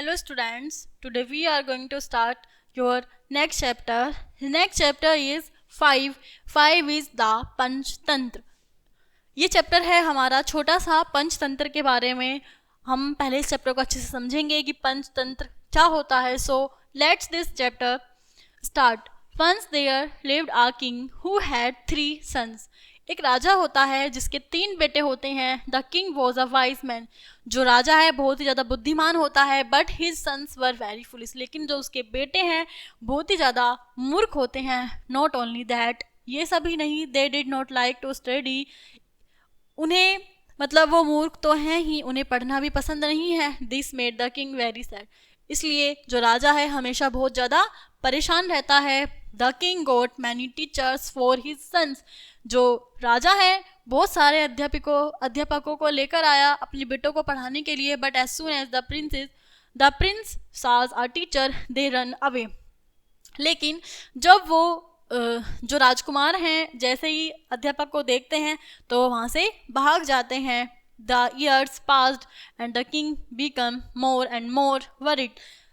Hello students, today we are going to start your next chapter. The next chapter is 5. 5 is the Panchatantra. ये chapter है हमारा छोटा सा पंचतंत्र के बारे में. हम पहले इस चैप्टर को अच्छे से समझेंगे कि पंचतंत्र क्या होता है. So let's this chapter start. Once there lived a king who had 3 sons. एक राजा होता है जिसके 3 बेटे होते हैं. The king was a wise man. जो राजा है बहुत ही ज़्यादा बुद्धिमान होता है. But his sons were very foolish. लेकिन जो उसके बेटे हैं बहुत ही ज़्यादा मूर्ख होते हैं. नॉट ओनली दैट, ये सभी नहीं, they did not like to study. उन्हें मतलब वो मूर्ख तो हैं ही, उन्हें पढ़ना भी पसंद नहीं है. This made the king very sad. इसलिए जो राजा है हमेशा बहुत ज़्यादा परेशान रहता है. The king got many teachers for his sons. जो राजा है बहुत सारे अध्यापकों को लेकर आया अपने बेटों को पढ़ाने के लिए. But as soon as the prince saw a teacher they ran away. लेकिन जब वो जो राजकुमार हैं जैसे ही अध्यापक को देखते हैं तो वहाँ से भाग जाते हैं. The years passed and the king become more and more worried.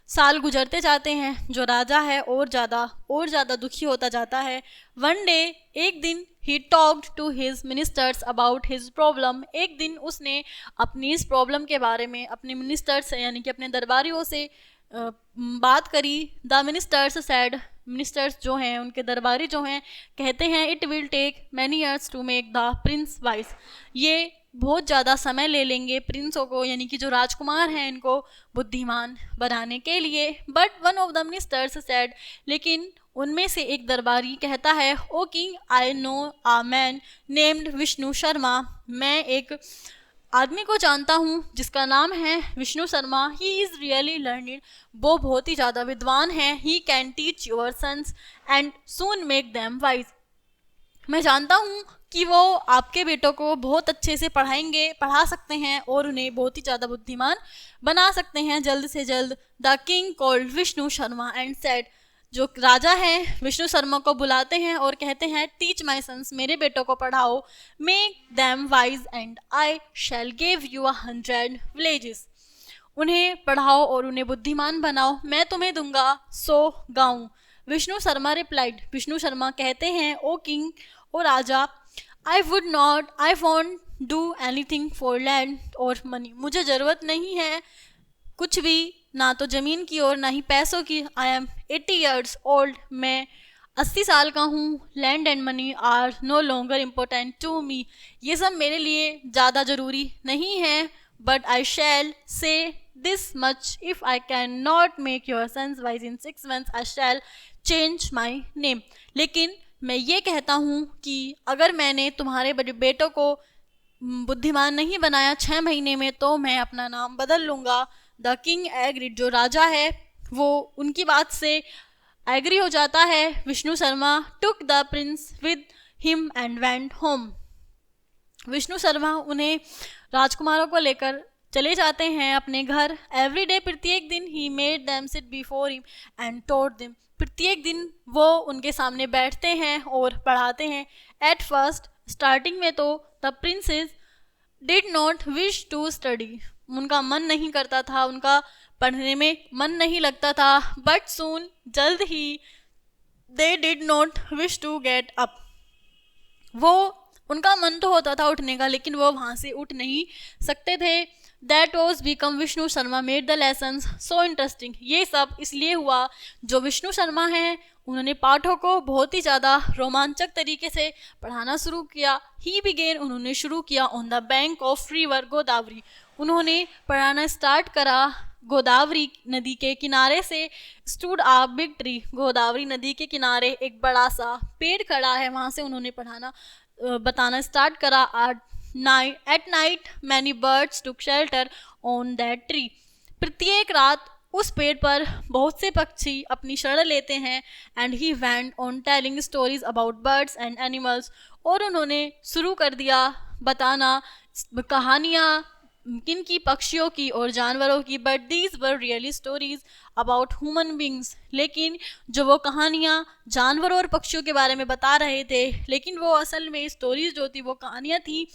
साल गुजरते जाते हैं. जो राजा है और ज़्यादा दुखी होता जाता है. वन डे, एक दिन, he talked to his ministers about his problem. एक दिन उसने अपनी इस प्रॉब्लम के बारे में अपने मिनिस्टर्स यानी कि अपने दरबारियों से बात करी. The ministers sad. मिनिस्टर्स जो हैं उनके दरबारी जो हैं कहते हैं it will take many years to make the prince wise. ये बहुत ज़्यादा समय ले लेंगे प्रिंसों को यानी कि जो राजकुमार हैं इनको बुद्धिमान बनाने के लिए. But one of the ministers said. लेकिन उनमें से एक दरबारी कहता है oh king I know a man named Vishnu Sharma. मैं एक आदमी को जानता हूँ जिसका नाम है Vishnu Sharma. He is really learned. वो बहुत ही ज़्यादा विद्वान है. He can teach your sons and soon make them wise. मैं जानता हूँ कि वो आपके बेटों को बहुत अच्छे से पढ़ा सकते हैं और उन्हें बहुत ही ज़्यादा बुद्धिमान बना सकते हैं जल्द से जल्द. The king called Vishnu Sharma and said. जो राजा हैं विष्णु शर्मा को बुलाते हैं और कहते हैं टीच माई सन्स, मेरे बेटों को पढ़ाओ. Make them wise and I shell give you 100 villages. उन्हें पढ़ाओ और उन्हें बुद्धिमान बनाओ, मैं तुम्हें दूंगा 100 गाँव. विष्णु शर्मा रिप्लाइड. विष्णु शर्मा कहते हैं ओ किंग, ओ राजा, I won't do anything for land और मनी. मुझे ज़रूरत नहीं है कुछ भी, ना तो ज़मीन की और ना ही पैसों की. I am 80 years old. मैं 80 साल का हूँ. Land and money are no longer important to me. ये सब मेरे लिए ज़्यादा ज़रूरी नहीं है. But I shall say this much, if I can not make your sons wise in 6 months I shall change my name. लेकिन मैं ये कहता हूँ कि अगर मैंने तुम्हारे बेटों को बुद्धिमान नहीं बनाया 6 महीने में तो मैं अपना नाम बदल लूँगा. The king agreed. जो राजा है वो उनकी बात से एग्री हो जाता है. Vishnu Sharma took the Prince with him and went home. Vishnu Sharma उन्हें राजकुमारों को लेकर चले जाते हैं अपने घर. एवरी डे, प्रत्येक दिन, he made them sit before him and taught them. प्रत्येक दिन वो उनके सामने बैठते हैं और पढ़ाते हैं. एट फर्स्ट, स्टार्टिंग में तो the princes did not wish to study. उनका मन नहीं करता था, उनका पढ़ने में मन नहीं लगता था. बट सून, जल्द ही, they did not wish to get up. वो उनका मन तो होता था उठने का लेकिन वो वहाँ से उठ नहीं सकते थे. That was become Vishnu Sharma made the lessons so interesting. ये सब इसलिए हुआ जो विष्णु शर्मा हैं उन्होंने पाठों को बहुत ही ज़्यादा रोमांचक तरीके से पढ़ाना शुरू किया. ही बिगेन. उन्होंने शुरू किया on the bank of river Godavari. उन्होंने पढ़ाना स्टार्ट करा गोदावरी नदी के किनारे से. स्टूड आ बिग ट्री. गोदावरी नदी के किनारे एक बड़ा सा पेड़ खड़ा है, वहाँ से उन्होंने बताना स्टार्ट करा. At night many birds took shelter on that tree. प्रत्येक रात उस पेड़ पर बहुत से पक्षी अपनी शरण लेते हैं. And he went on telling stories about birds and animals. और उन्होंने शुरू कर दिया बताना कहानियाँ किनकी, पक्षियों की और जानवरों की. But these were really stories about human beings. लेकिन जो वो कहानियाँ जानवरों और पक्षियों के बारे में बता रहे थे लेकिन वो असल में स्टोरीज जो थी वो कहानियाँ थी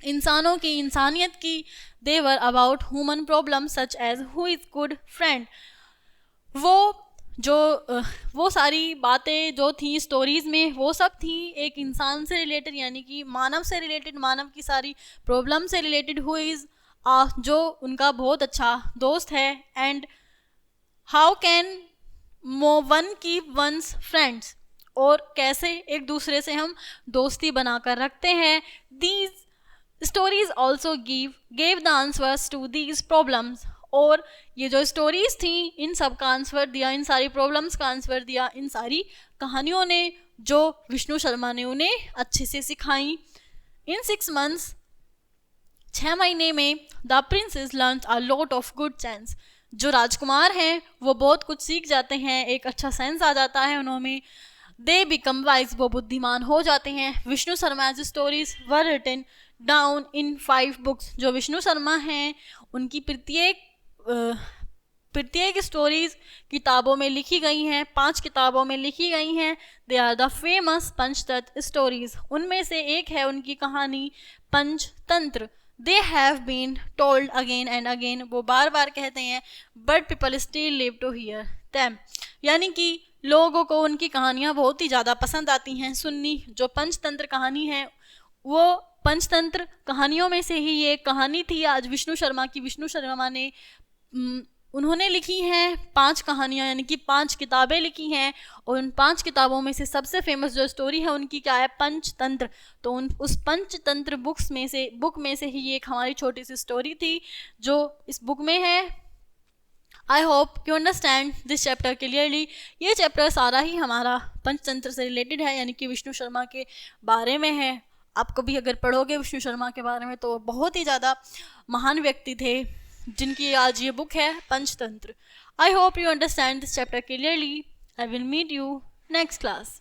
इंसानों की, इंसानियत की। They were about human problem such as who is good friend. वो जो वो सारी बातें जो थी स्टोरीज़ में, वो सब थी एक इंसान से रिलेटेड, यानी कि मानव से रिलेटेड, मानव की सारी प्रॉब्लम से रिलेटेड। हु इज़ जो उनका बहुत अच्छा दोस्त है। And how can one keep once friends, और कैसे एक दूसरे से हम दोस्ती बनाकर रखते हैं। These stories also gave the answers to these problems, और ये जो स्टोरीज थी इन सब का आंसर दिया, इन सारी प्रॉब्लम्स का आंसर दिया इन सारी कहानियों ने, जो विष्णु शर्मा ने उन्हें अच्छे से सिखाई। इन 6 months, 6 महीने में the princess learn a lot of good sense. जो राजकुमार हैं वो बहुत कुछ सीख जाते हैं, एक अच्छा सेंस आ जाता है उन्होंने। दे बिकम वाइज, वो बुद्धिमान हो जाते हैं। Vishnu Sharma stories were written down in 5 books। जो विष्णु शर्मा हैं उनकी प्रत्येक स्टोरीज किताबों में लिखी गई हैं, 5 किताबों में लिखी गई हैं। They are the famous Panchatantra stories. उनमें से एक है उनकी कहानी Panchatantra. They have been told again and again, वो बार बार कहते हैं, but people still live to hear them. यानी कि लोगों को उनकी कहानियाँ बहुत ही ज़्यादा पसंद आती हैं सुननी। जो पंचतंत्र कहानी है वो पंचतंत्र कहानियों में से ही ये एक कहानी थी आज विष्णु शर्मा की। विष्णु शर्मा ने उन्होंने लिखी हैं 5 कहानियाँ, यानी कि 5 किताबें लिखी हैं, और उन 5 किताबों में से सबसे फेमस जो स्टोरी है उनकी क्या है, पंचतंत्र। तो उस पंचतंत्र बुक में से ही एक हमारी छोटी सी स्टोरी थी जो इस बुक में है। आई hope you understand this chapter clearly. ये चैप्टर सारा ही हमारा पंचतंत्र से रिलेटेड है, यानी कि विष्णु शर्मा के बारे में है। आप कभी अगर पढ़ोगे विष्णु शर्मा के बारे में तो बहुत ही ज़्यादा महान व्यक्ति थे जिनकी आज ये बुक है Panchatantra. I hope you understand this chapter clearly. I will meet you next class.